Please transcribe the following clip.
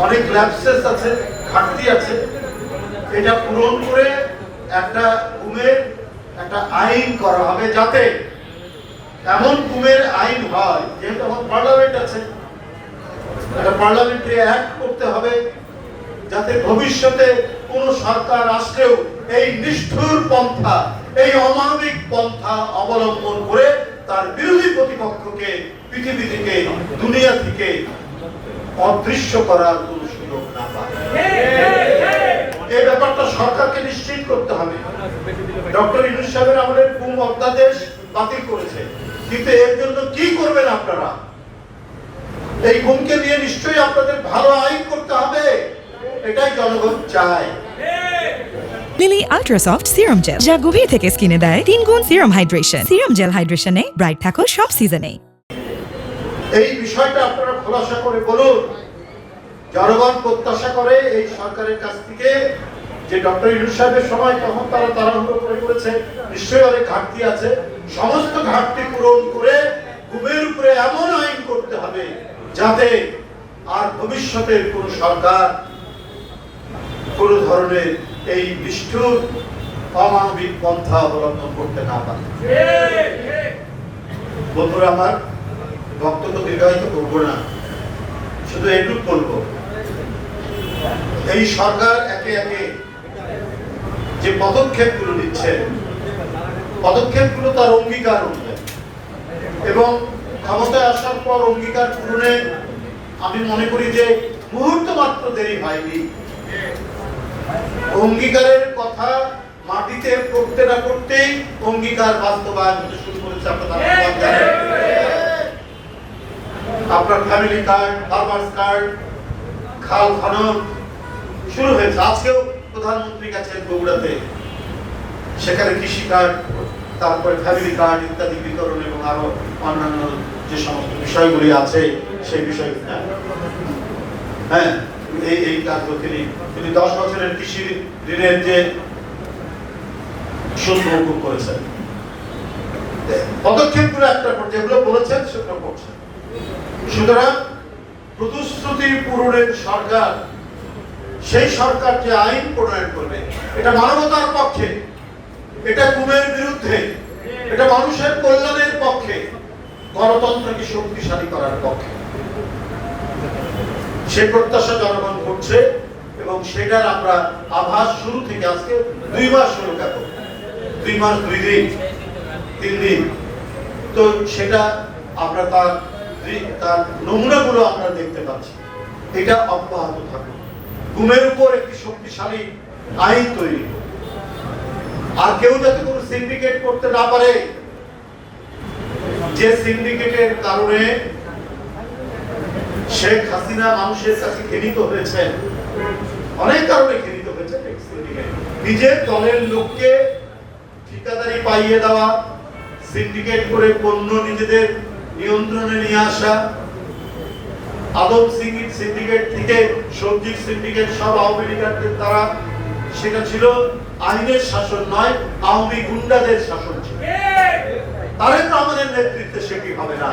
অনেক ল্যাপসেস আছে, ঘাটতি আছে। এটা পূরণ করে একটা গুমের একটা আইন করা হবে, যাতে এমন গুমের আইন হয়, যেহেতু আমার পার্লামেন্ট আছে, একটা পার্লামেন্টারি অ্যাক্ট করতে হবে, যাতে ভবিষ্যতে কোন সরকার আসলেও এই নিষ্ঠুর পন্থা, এই অমানবিক পন্থা অবলম্বন করে তার বিরোধী প্রতিপক্ষকে পৃথিবী থেকে, দুনিয়া থেকে অদৃশ্য করার কোন সুযোগ না পায়। এই ব্যাপারটা সরকারকে নিশ্চিত করতে হবে। ডক্টর ইউনূস সাহেবের আমাদের গুম অধ্যাদেশ বাতিল করেছে, কিন্তু এর জন্য কি করবেন আপনারা? এই গুমকে নিয়ে নিশ্চয়ই আপনাদের ভালো আইন করতে হবে, এটাই জনগণ চায়। Lily ultra soft serum gel, যা গভীর থেকে স্কিনে দেয় 3 গুণ সিরাম হাইড্রেশন। সিরাম জেল হাইড্রেশনে ব্রাইট থাকো সব সিজনে। এই বিষয়টা আপনারা খোলাসা করে বলুন। জনগণ প্রত্যাশা করে এই সরকারের কাছ থেকে, যে ডক্টর ইউনূস সাহেবের সময় তখন তারা তাড়াহুড়ো করে করেছে, নিশ্চয়ই অনেক ঘাটতি আছে, সমস্ত ঘাটতি পূরণ করে গুমের উপরে এমন আইন করতে হবে যাতে আর ভবিষ্যতের কোন সরকার কোন ধরনের এই নিষ্ঠুর অমানবিক পন্থা অবলম্বন করতে না পারে। বন্ধুরা আমার, বক্তব্য দীর্ঘায়িত করবো না, শুধু এটুকু বলবো, এই সরকার একে একে যে পদক্ষেপগুলো নিচ্ছে, পদক্ষেপগুলো তার অঙ্গীকার অনুযায়ী, এবং ক্ষমতায় আসার পর অঙ্গীকার পূরণে আমি মনে করি যে মুহূর্ত মাত্র দেরি হয়নি। অঙ্গীকারের কথা মাটিতে করতে না করতেই অঙ্গীকার বাস্তবায়ন হতে শুরু করেছে। আপনার ফ্যামিলি কার্ড, ফার্মার্স কার্ড, খাল খনন শুরু হয়েছে। আজকেও প্রধানমন্ত্রী গেছেন বগুড়াতে, সেখানে কৃষি কার্ড, তারপরে ফ্যামিলি কার্ড ইত্যাদি বিতরণ এবং আরো অন্যান্য যে সমস্ত বিষয়গুলি আছে সেই বিষয়, হ্যাঁ, এই কাজগুলো তিনি 10 বছরের কৃষি ঋণের যে সুদ মওকুফ করেছেন। পদক্ষেপগুলো একটা পর যেগুলো বলেছেন সেগুলো করছেন। সুতরাং প্রতিশ্রুতি পূরণের সরকার, সেই সরকার যে আইন প্রণয়ন করবে, এটা মানবতার পক্ষে, এটা গুমের বিরুদ্ধে, এটা মানুষের কল্যাণের পক্ষে, গণতন্ত্রকে শক্তিশালী করার পক্ষে, সে প্রত্যাশা জনগণ করছে। এবং সেটার আমরা আভাস শুরু থেকে, আজকে 2 মাস হলো, 2 মাস 2 দিন 3 দিন, তো সেটা আমরা তার নমুনাগুলো আমরা দেখতে পাচ্ছি। এটা অব্যাহত থাকুক, গুমের উপর একটি শক্তিশালী আইন তৈরি, আর কেউ যাতে কোনো সিন্ডিকেট করতে না পারে, যে সিন্ডিকেটের কারণে শেখ হাসিনা মানুষের কাছে ঘৃণিত হয়েছে, অনেক কারণে ঘৃণিত হয়েছে। নিজের দলের লোককে ঠিকাদারি পাইয়ে দেওয়া, সিন্ডিকেট করে পণ্য নিজেদের নিয়ন্ত্রণে নিয়ে আসা, আদম সিন্ডিকেট থেকে সবজির সিন্ডিকেট, সব আওয়ামী লীগের দ্বারা, সেটা ছিল আইনের শাসন নয়, আওয়ামী গুন্ডাদের শাসন ছিল। তারেক রহমানের নেতৃত্বে সেটি হবে না।